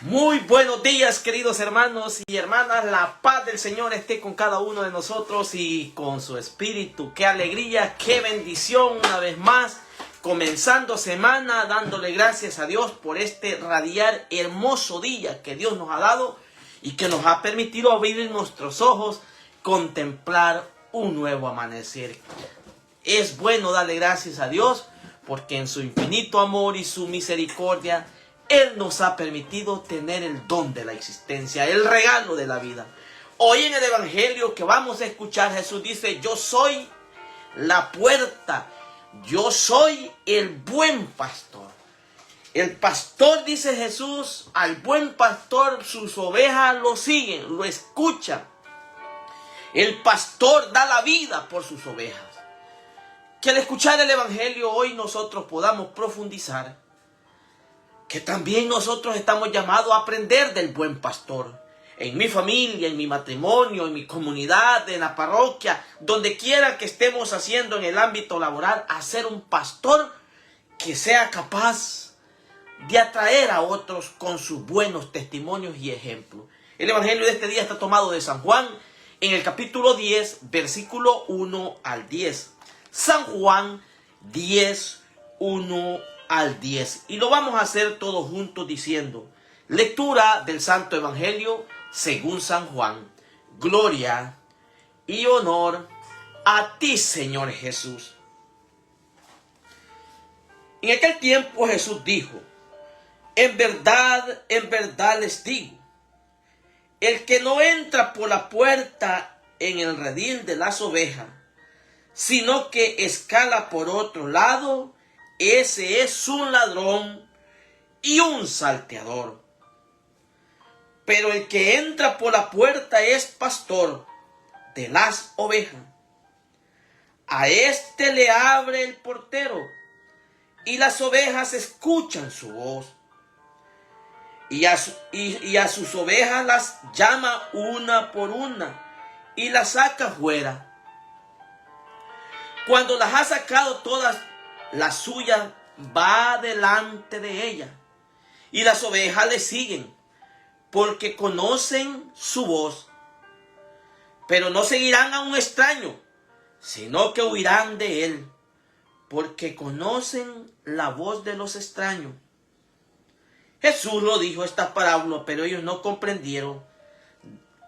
Muy buenos días, queridos hermanos y hermanas. La paz del Señor esté con cada uno de nosotros y con su espíritu. Qué alegría, qué bendición una vez más. Comenzando semana dándole gracias a Dios por este radiar hermoso día que Dios nos ha dado y que nos ha permitido abrir nuestros ojos, contemplar un nuevo amanecer. Es bueno darle gracias a Dios porque en su infinito amor y su misericordia Él nos ha permitido tener el don de la existencia, el regalo de la vida. Hoy en el Evangelio que vamos a escuchar, Jesús dice: yo soy la puerta, yo soy el buen pastor. El pastor, dice Jesús, al buen pastor sus ovejas lo siguen, lo escuchan. El pastor da la vida por sus ovejas. Que al escuchar el Evangelio hoy nosotros podamos profundizar que también nosotros estamos llamados a aprender del buen pastor. En mi familia, en mi matrimonio, en mi comunidad, en la parroquia, donde quiera que estemos haciendo en el ámbito laboral, a ser un pastor que sea capaz de atraer a otros con sus buenos testimonios y ejemplos. El Evangelio de este día está tomado de San Juan, en el capítulo 10, versículo 1 al 10. San Juan 10, 1 al 10. Y lo vamos a hacer todos juntos diciendo: lectura del Santo Evangelio según San Juan. Gloria y honor a ti, Señor Jesús. En aquel tiempo Jesús dijo: en verdad les digo, el que no entra por la puerta en el redil de las ovejas, sino que escala por otro lado, ese es un ladrón y un salteador. Pero el que entra por la puerta es pastor de las ovejas. A éste le abre el portero, y las ovejas escuchan su voz. Y a sus ovejas las llama una por una, y las saca fuera. Cuando las ha sacado todas, la suya va delante de ella, y las ovejas le siguen, porque conocen su voz. Pero no seguirán a un extraño, sino que huirán de él, porque conocen la voz de los extraños. Jesús lo dijo estas parábolas, pero ellos no comprendieron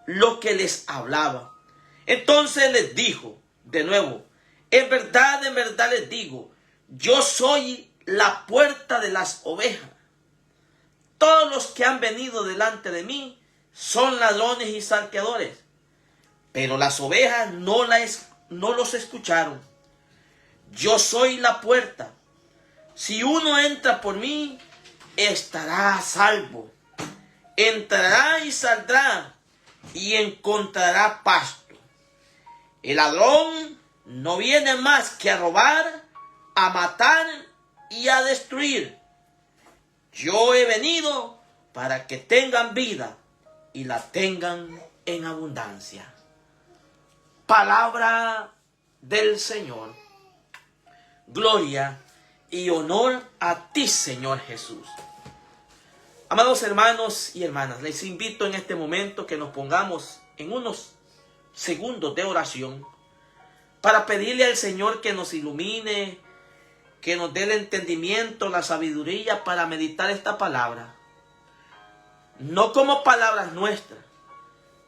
lo que les hablaba. Entonces les dijo de nuevo: en verdad les digo, yo soy la puerta de las ovejas. Todos los que han venido delante de mí son ladrones y salteadores, pero las ovejas no los escucharon. Yo soy la puerta. Si uno entra por mí, estará a salvo. Entrará y saldrá y encontrará pasto. El ladrón no viene más que a robar, a matar y a destruir. Yo he venido para que tengan vida y la tengan en abundancia. Palabra del Señor. Gloria y honor a ti, Señor Jesús. Amados hermanos y hermanas, les invito en este momento que nos pongamos en unos segundos de oración para pedirle al Señor que nos ilumine, que nos dé el entendimiento, la sabiduría para meditar esta palabra. No como palabras nuestras,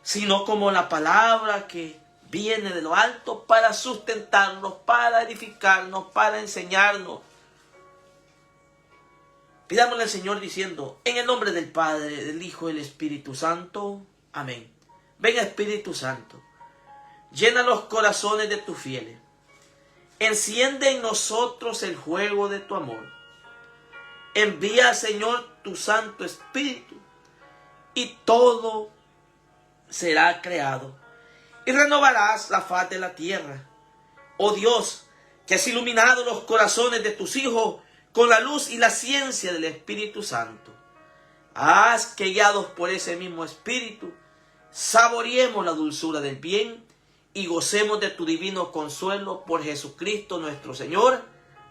sino como la palabra que viene de lo alto para sustentarnos, para edificarnos, para enseñarnos. Pidámosle al Señor diciendo: en el nombre del Padre, del Hijo y del Espíritu Santo. Amén. Ven, Espíritu Santo, llena los corazones de tus fieles. Enciende en nosotros el fuego de tu amor. Envía, Señor, tu Santo Espíritu, y todo será creado, y renovarás la faz de la tierra. Oh Dios, que has iluminado los corazones de tus hijos con la luz y la ciencia del Espíritu Santo, haz que, guiados por ese mismo Espíritu, saboreemos la dulzura del bien y gocemos de tu divino consuelo por Jesucristo nuestro Señor.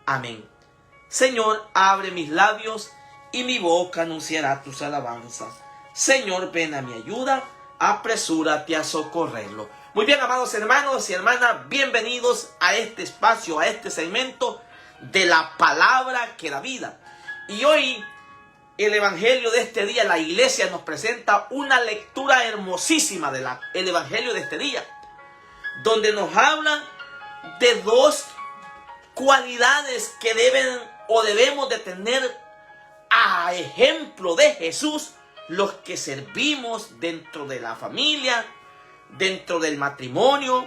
Amén. Señor, abre mis labios y mi boca anunciará tus alabanzas. Señor, ven a mi ayuda, apresúrate a socorrerlo. Muy bien, amados hermanos y hermanas, bienvenidos a este espacio, a este segmento de la palabra que da vida. Y hoy el evangelio de este día, la iglesia nos presenta una lectura hermosísima del evangelio de este día, donde nos habla de dos cualidades que deben o debemos de tener a ejemplo de Jesús, los que servimos dentro de la familia, dentro del matrimonio,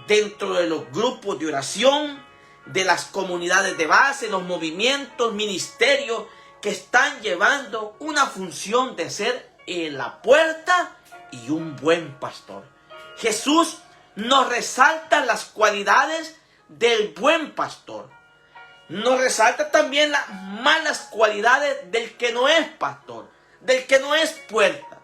dentro de los grupos de oración, de las comunidades de base, los movimientos, ministerios que están llevando una función de ser en la puerta y un buen pastor. Jesús nos resalta las cualidades del buen pastor. Nos resalta también las malas cualidades del que no es pastor, del que no es puerta.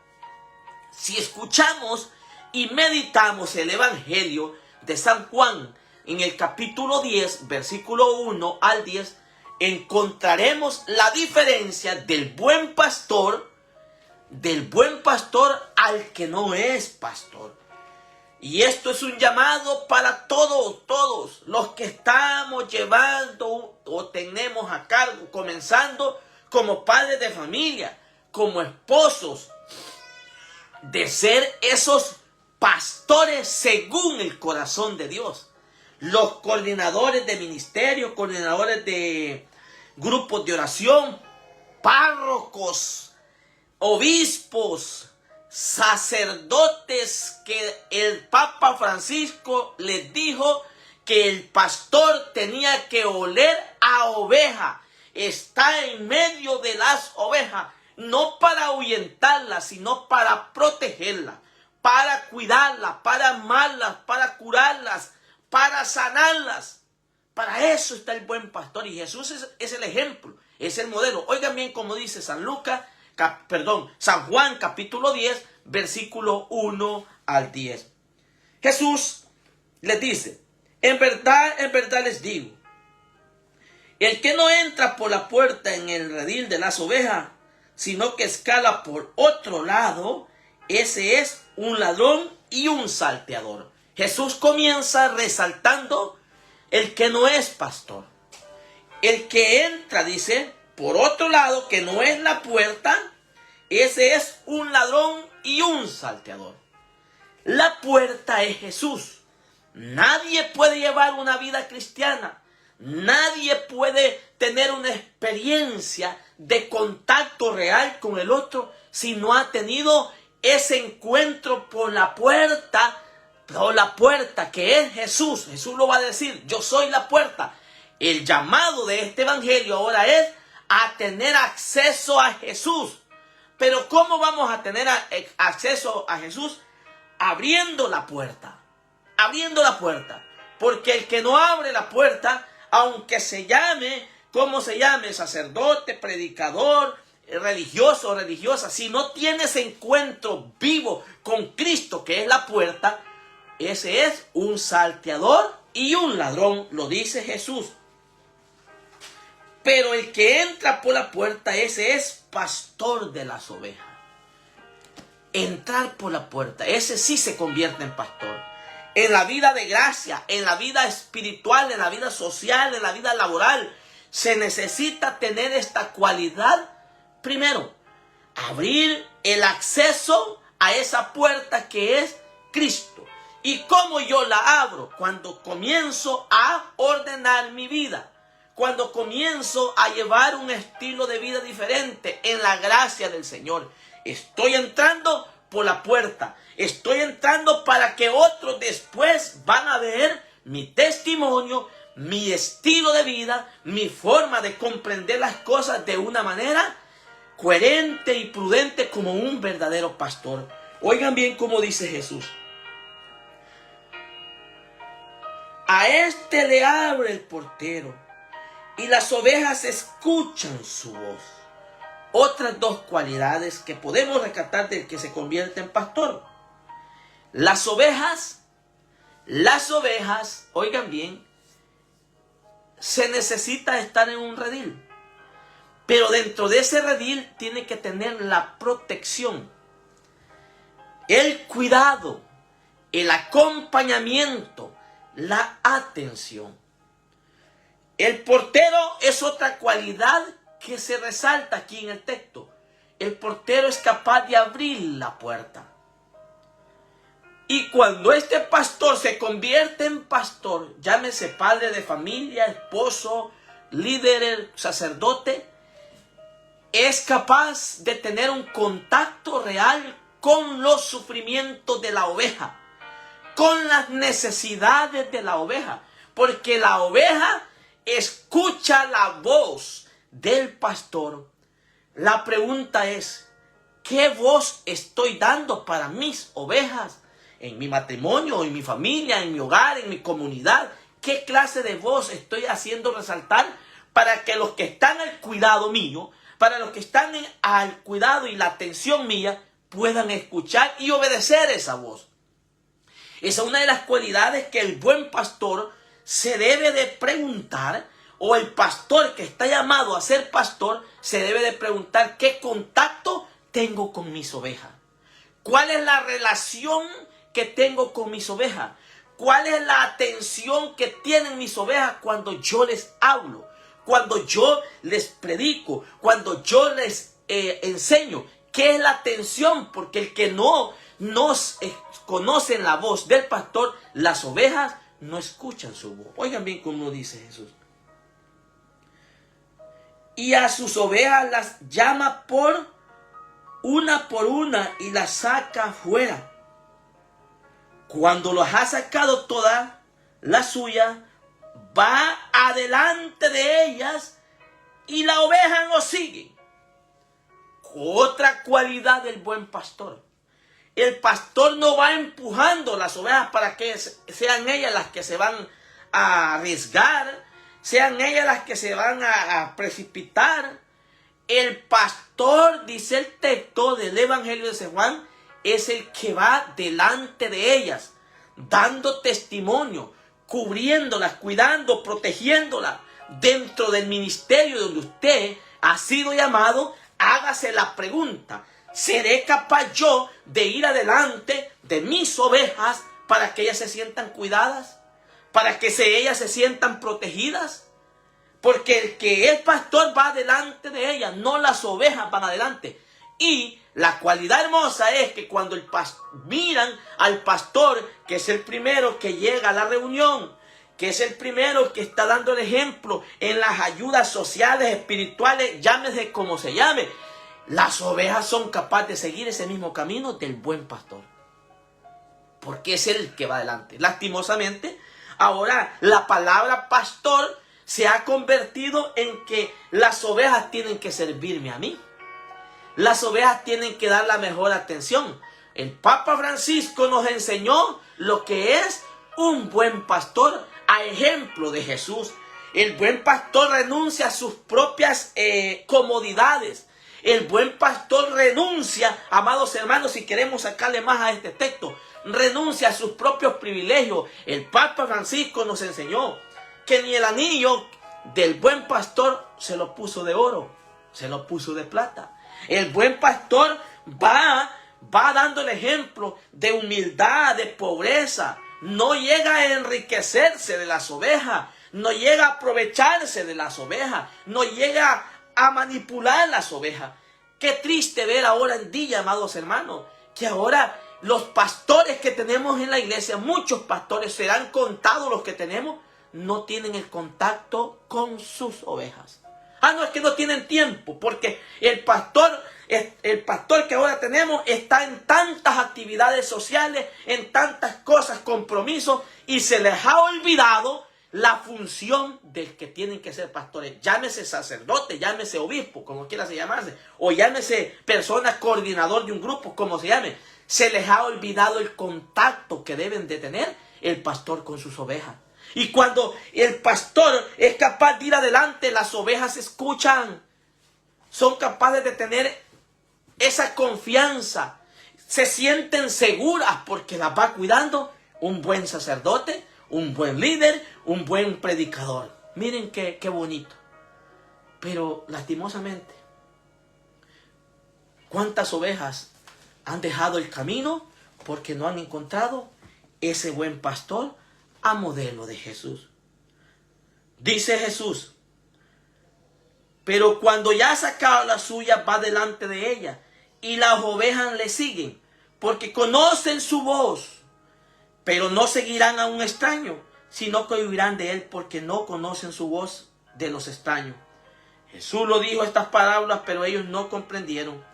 Si escuchamos y meditamos el evangelio de San Juan en el capítulo 10, versículo 1 al 10, encontraremos la diferencia del buen pastor al que no es pastor. Y esto es un llamado para todos los que estamos llevando o tenemos a cargo, comenzando como padres de familia, como esposos, de ser esos pastores según el corazón de Dios. Los coordinadores de ministerios, coordinadores de grupos de oración, párrocos, obispos, sacerdotes, que el Papa Francisco les dijo que el pastor tenía que oler a oveja, está en medio de las ovejas, no para ahuyentarlas, sino para protegerlas, para cuidarlas, para amarlas, para curarlas, para sanarlas. Para eso está el buen pastor, y Jesús es el ejemplo, es el modelo. Oigan bien como dice San Juan capítulo 10, versículo 1 al 10. Jesús les dice: en verdad les digo, el que no entra por la puerta en el redil de las ovejas, sino que escala por otro lado, ese es un ladrón y un salteador. Jesús comienza resaltando el que no es pastor. El que entra, dice, por otro lado, que no es la puerta, ese es un ladrón y un salteador. La puerta es Jesús. Nadie puede llevar una vida cristiana. Nadie puede tener una experiencia de contacto real con el otro si no ha tenido ese encuentro por la puerta que es Jesús. Jesús lo va a decir: yo soy la puerta. El llamado de este evangelio ahora es a tener acceso a Jesús. Pero ¿cómo vamos a tener acceso a Jesús? Abriendo la puerta. Abriendo la puerta. Porque el que no abre la puerta, aunque se llame, como se llame, sacerdote, predicador, religioso o religiosa, si no tiene ese encuentro vivo con Cristo, que es la puerta, ese es un salteador y un ladrón, lo dice Jesús. Pero el que entra por la puerta, ese es pastor de las ovejas. Entrar por la puerta, ese sí se convierte en pastor. En la vida de gracia, en la vida espiritual, en la vida social, en la vida laboral, se necesita tener esta cualidad. Primero, abrir el acceso a esa puerta que es Cristo. ¿Y cómo yo la abro? Cuando comienzo a ordenar mi vida. Cuando comienzo a llevar un estilo de vida diferente en la gracia del Señor. Estoy entrando por la puerta. Estoy entrando para que otros después van a ver mi testimonio, mi estilo de vida, mi forma de comprender las cosas de una manera coherente y prudente como un verdadero pastor. Oigan bien cómo dice Jesús. A este le abre el portero y las ovejas escuchan su voz. Otras dos cualidades que podemos rescatar del que se convierte en pastor. Las ovejas, oigan bien, se necesita estar en un redil. Pero dentro de ese redil tiene que tener la protección, el cuidado, el acompañamiento, la atención. El portero es otra cualidad que se resalta aquí en el texto. El portero es capaz de abrir la puerta. Y cuando este pastor se convierte en pastor, llámese padre de familia, esposo, líder, sacerdote, es capaz de tener un contacto real con los sufrimientos de la oveja, con las necesidades de la oveja, porque la oveja escucha la voz del pastor. La pregunta es, ¿qué voz estoy dando para mis ovejas? En mi matrimonio, en mi familia, en mi hogar, en mi comunidad. ¿Qué clase de voz estoy haciendo resaltar para que los que están al cuidado mío, para los que están al cuidado y la atención mía, puedan escuchar y obedecer esa voz? Esa es una de las cualidades que el buen pastor se debe de preguntar, o el pastor que está llamado a ser pastor se debe de preguntar: ¿qué contacto tengo con mis ovejas? ¿Cuál es la relación que tengo con mis ovejas? ¿Cuál es la atención que tienen mis ovejas cuando yo les hablo? Cuando yo les predico, cuando yo les enseño. ¿Qué es la atención? Porque el que no conocen la voz del pastor, las ovejas no escuchan su voz. Oigan bien cómo dice Jesús. Y a sus ovejas las llama por una y las saca fuera. Cuando las ha sacado todas, la suya va adelante de ellas y la oveja no sigue. Otra cualidad del buen pastor. El pastor no va empujando las ovejas para que sean ellas las que se van a arriesgar, sean ellas las que se van a precipitar. El pastor, dice el texto del Evangelio de San Juan, es el que va delante de ellas, dando testimonio, cubriéndolas, cuidando, protegiéndolas. Dentro del ministerio donde usted ha sido llamado, hágase la pregunta: ¿seré capaz yo de ir adelante de mis ovejas para que ellas se sientan cuidadas? ¿Para que ellas se sientan protegidas? Porque el que es pastor va delante de ellas, no las ovejas van adelante. Y la cualidad hermosa es que cuando miran al pastor, que es el primero que llega a la reunión, que es el primero que está dando el ejemplo en las ayudas sociales, espirituales, llámese como se llame, las ovejas son capaces de seguir ese mismo camino del buen pastor. Porque es el que va adelante. Lastimosamente, ahora la palabra pastor se ha convertido en que las ovejas tienen que servirme a mí. Las ovejas tienen que dar la mejor atención. El Papa Francisco nos enseñó lo que es un buen pastor, a ejemplo de Jesús. El buen pastor renuncia a sus propias comodidades. El buen pastor renuncia, amados hermanos, si queremos sacarle más a este texto, renuncia a sus propios privilegios. El Papa Francisco nos enseñó que ni el anillo del buen pastor se lo puso de oro, se lo puso de plata. El buen pastor va dando el ejemplo de humildad, de pobreza. No llega a enriquecerse de las ovejas, no llega a aprovecharse de las ovejas, no llega a manipular las ovejas. Qué triste ver ahora en día, amados hermanos, que ahora los pastores que tenemos en la iglesia, muchos pastores, serán contados los que tenemos, no tienen el contacto con sus ovejas. No, es que no tienen tiempo, porque el pastor que ahora tenemos está en tantas actividades sociales, en tantas cosas, compromisos, y se les ha olvidado la función del que tienen que ser pastores. Llámese sacerdote, llámese obispo, como quiera se llamarse, o llámese persona coordinador de un grupo, como se llame. Se les ha olvidado el contacto que deben de tener el pastor con sus ovejas. Y cuando el pastor es capaz de ir adelante, las ovejas escuchan. Son capaces de tener esa confianza. Se sienten seguras porque las va cuidando un buen sacerdote, un buen líder, un buen predicador. Miren qué bonito. Pero lastimosamente, ¿cuántas ovejas han dejado el camino porque no han encontrado ese buen pastor a modelo de Jesús? Dice Jesús, pero cuando ya ha sacado la suya, va delante de ella, y las ovejas le siguen, porque conocen su voz, pero no seguirán a un extraño, sino que huirán de él, porque no conocen su voz de los extraños. Jesús lo dijo estas parábolas, pero ellos no comprendieron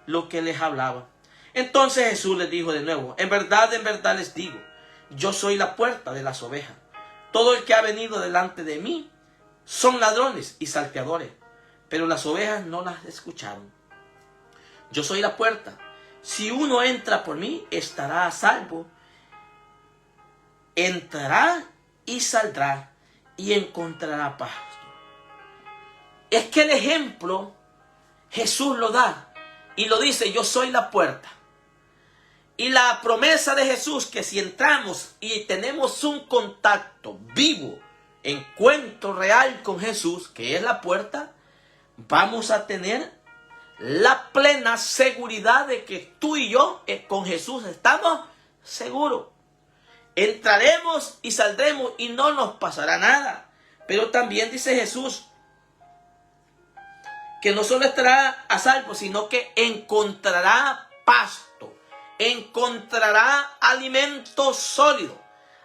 lo que les hablaba. Entonces Jesús les dijo de nuevo, en verdad les digo, yo soy la puerta de las ovejas. Todo el que ha venido delante de mí son ladrones y salteadores, pero las ovejas no las escucharon. Yo soy la puerta. Si uno entra por mí, estará a salvo. Entrará y saldrá y encontrará paz. Es que el ejemplo Jesús lo da y lo dice, yo soy la puerta. Y la promesa de Jesús, que si entramos y tenemos un contacto vivo, encuentro real con Jesús, que es la puerta, vamos a tener la plena seguridad de que tú y yo con Jesús estamos seguros. Entraremos y saldremos y no nos pasará nada. Pero también dice Jesús que no solo estará a salvo, sino que encontrará pasto, encontrará alimento sólido,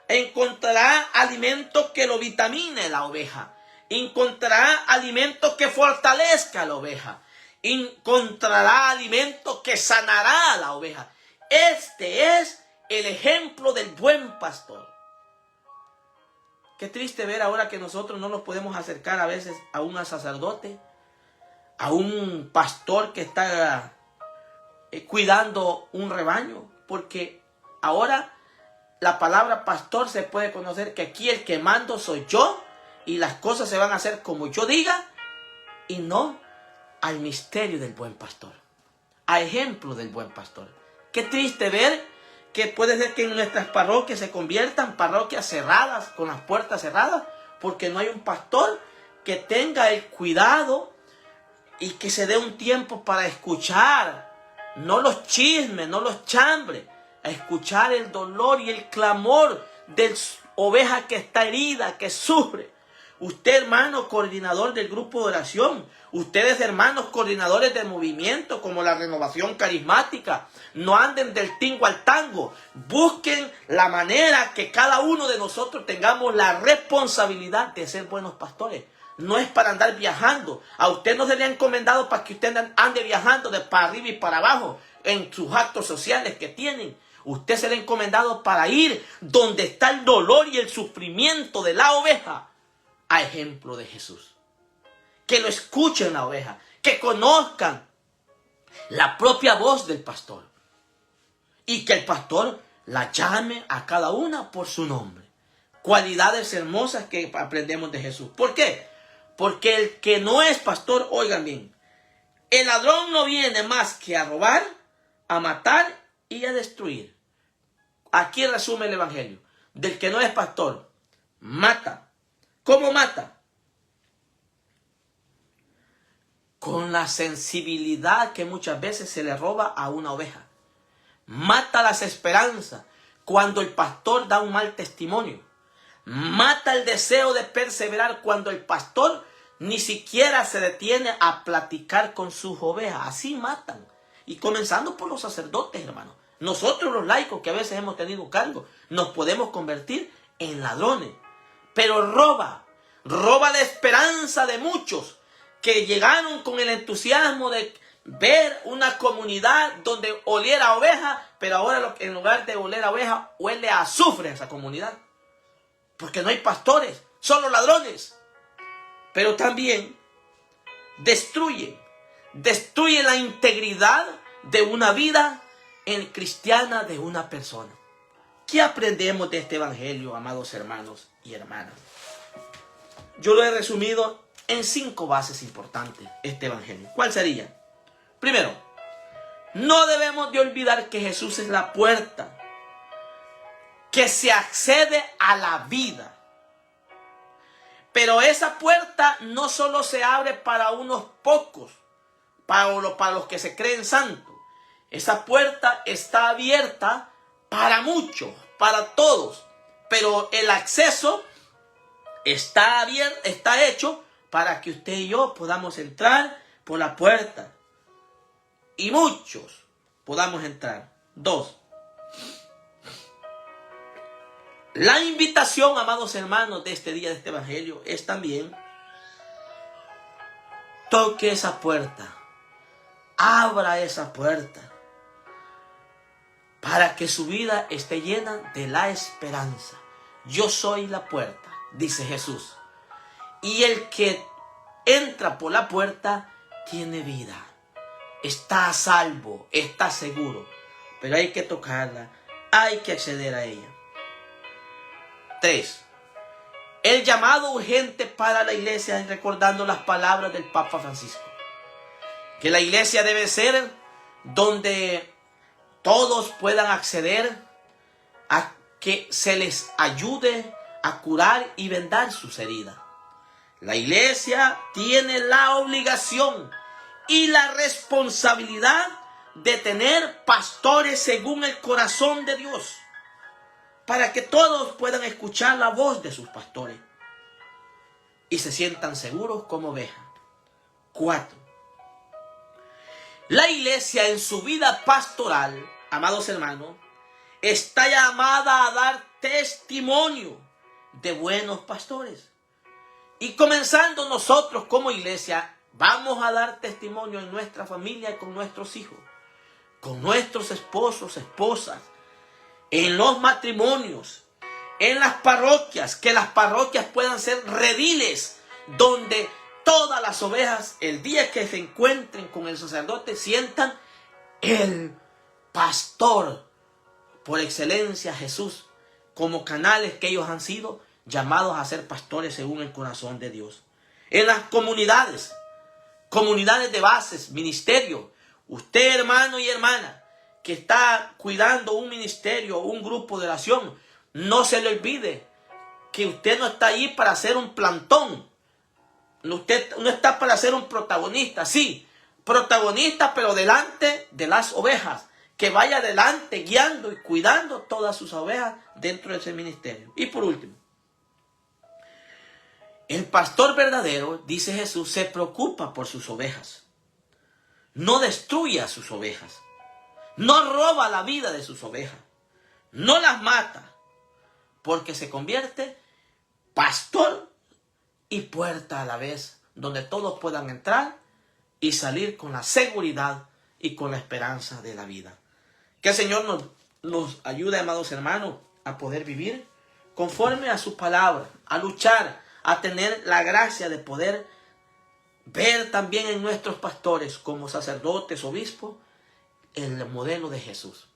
encontrará alimento que lo vitamine la oveja, encontrará alimento que fortalezca a la oveja, encontrará alimento que sanará a la oveja. Este es el ejemplo del buen pastor. Qué triste ver ahora que nosotros no nos podemos acercar a veces a un sacerdote, a un pastor que está cuidando un rebaño, porque ahora la palabra pastor se puede conocer que aquí el que mando soy yo y las cosas se van a hacer como yo diga y no al misterio del buen pastor, a ejemplo del buen pastor. Qué triste ver que puede ser que en nuestras parroquias se conviertan parroquias cerradas, con las puertas cerradas, porque no hay un pastor que tenga el cuidado y que se dé un tiempo para escuchar, no los chismes, no los chambres, a escuchar el dolor y el clamor de oveja que está herida, que sufre. Usted, hermano coordinador del grupo de oración, ustedes, hermanos coordinadores del movimiento como la Renovación Carismática, no anden del tingo al tango, busquen la manera que cada uno de nosotros tengamos la responsabilidad de ser buenos pastores. No es para andar viajando. A usted no se le ha encomendado para que usted ande viajando de para arriba y para abajo en sus actos sociales que tienen. Usted se le ha encomendado para ir donde está el dolor y el sufrimiento de la oveja, a ejemplo de Jesús. Que lo escuchen la oveja, que conozcan la propia voz del pastor y que el pastor la llame a cada una por su nombre. Cualidades hermosas que aprendemos de Jesús. ¿Por qué? Porque el que no es pastor, oigan bien, el ladrón no viene más que a robar, a matar y a destruir. Aquí resume el evangelio. Del que no es pastor, mata. ¿Cómo mata? Con la sensibilidad que muchas veces se le roba a una oveja. Mata las esperanzas cuando el pastor da un mal testimonio. Mata el deseo de perseverar cuando el pastor ni siquiera se detiene a platicar con sus ovejas. Así matan. Y comenzando por los sacerdotes, hermanos. Nosotros los laicos que a veces hemos tenido cargo, nos podemos convertir en ladrones. Pero roba la esperanza de muchos que llegaron con el entusiasmo de ver una comunidad donde oliera a oveja, pero ahora en lugar de oler a oveja, huele a azufre esa comunidad. Porque no hay pastores, solo ladrones. Pero también destruye la integridad de una vida cristiana de una persona. ¿Qué aprendemos de este evangelio, amados hermanos y hermanas? Yo lo he resumido en 5 bases importantes, este evangelio. ¿Cuál sería? Primero, no debemos de olvidar que Jesús es la puerta que se accede a la vida. Pero esa puerta no solo se abre para unos pocos, para los que se creen santos. Esa puerta está abierta para muchos, para todos. Pero el acceso está abierto, está hecho para que usted y yo podamos entrar por la puerta. Y muchos podamos entrar. 2. La invitación, amados hermanos, de este día, de este evangelio, es también: toque esa puerta, abra esa puerta, para que su vida esté llena de la esperanza. Yo soy la puerta, dice Jesús, y el que entra por la puerta tiene vida, está a salvo, está seguro, pero hay que tocarla, hay que acceder a ella. 3. El llamado urgente para la iglesia es recordando las palabras del Papa Francisco, que la iglesia debe ser donde todos puedan acceder a que se les ayude a curar y vendar sus heridas. La iglesia tiene la obligación y la responsabilidad de tener pastores según el corazón de Dios, para que todos puedan escuchar la voz de sus pastores y se sientan seguros como ovejas. 4. La iglesia en su vida pastoral, amados hermanos, está llamada a dar testimonio de buenos pastores. Y comenzando nosotros como iglesia, vamos a dar testimonio en nuestra familia y con nuestros hijos, con nuestros esposos, esposas, en los matrimonios, en las parroquias, que las parroquias puedan ser rediles donde todas las ovejas, el día que se encuentren con el sacerdote, sientan el pastor por excelencia, Jesús, como canales que ellos han sido llamados a ser pastores según el corazón de Dios. En las comunidades de bases, ministerio, usted, hermano y hermana, que está cuidando un ministerio, un grupo de oración, no se le olvide que usted no está allí para ser un plantón. Usted no está para ser un protagonista. Sí, protagonista, pero delante de las ovejas. Que vaya adelante guiando y cuidando todas sus ovejas dentro de ese ministerio. Y por último, el pastor verdadero, dice Jesús, se preocupa por sus ovejas. No destruye a sus ovejas. No roba la vida de sus ovejas. No las mata. Porque se convierte pastor y puerta a la vez, donde todos puedan entrar y salir con la seguridad y con la esperanza de la vida. Que el Señor nos ayude, amados hermanos, a poder vivir conforme a su palabra, a luchar, a tener la gracia de poder ver también en nuestros pastores como sacerdotes, obispos, el modelo de Jesús.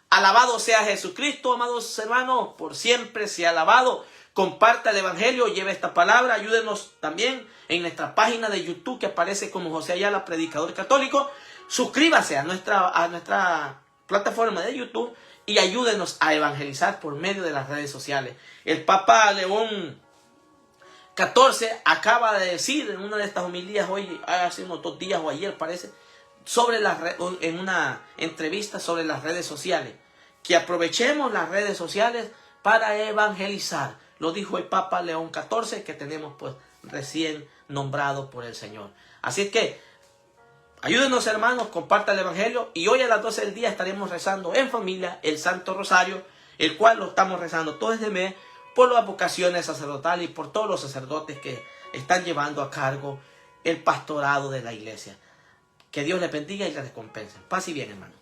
Alabado sea Jesucristo, amados hermanos, por siempre sea alabado. Comparta el evangelio, lleve esta palabra, ayúdenos también en nuestra página de YouTube que aparece como José Ayala, predicador católico. Suscríbase a nuestra plataforma de YouTube y ayúdenos a evangelizar por medio de las redes sociales. El Papa León XIV acaba de decir en una de estas homilías hoy, hace unos 2 días o ayer parece, en una entrevista sobre las redes sociales, que aprovechemos las redes sociales para evangelizar. Lo dijo el Papa León XIV, que tenemos pues recién nombrado por el Señor. Así es que ayúdenos, hermanos, comparta el evangelio, y hoy a las 12 del día estaremos rezando en familia el Santo Rosario, el cual lo estamos rezando todo este mes por las vocaciones sacerdotales y por todos los sacerdotes que están llevando a cargo el pastorado de la iglesia. Que Dios les bendiga y les recompense. Paz y bien, hermano.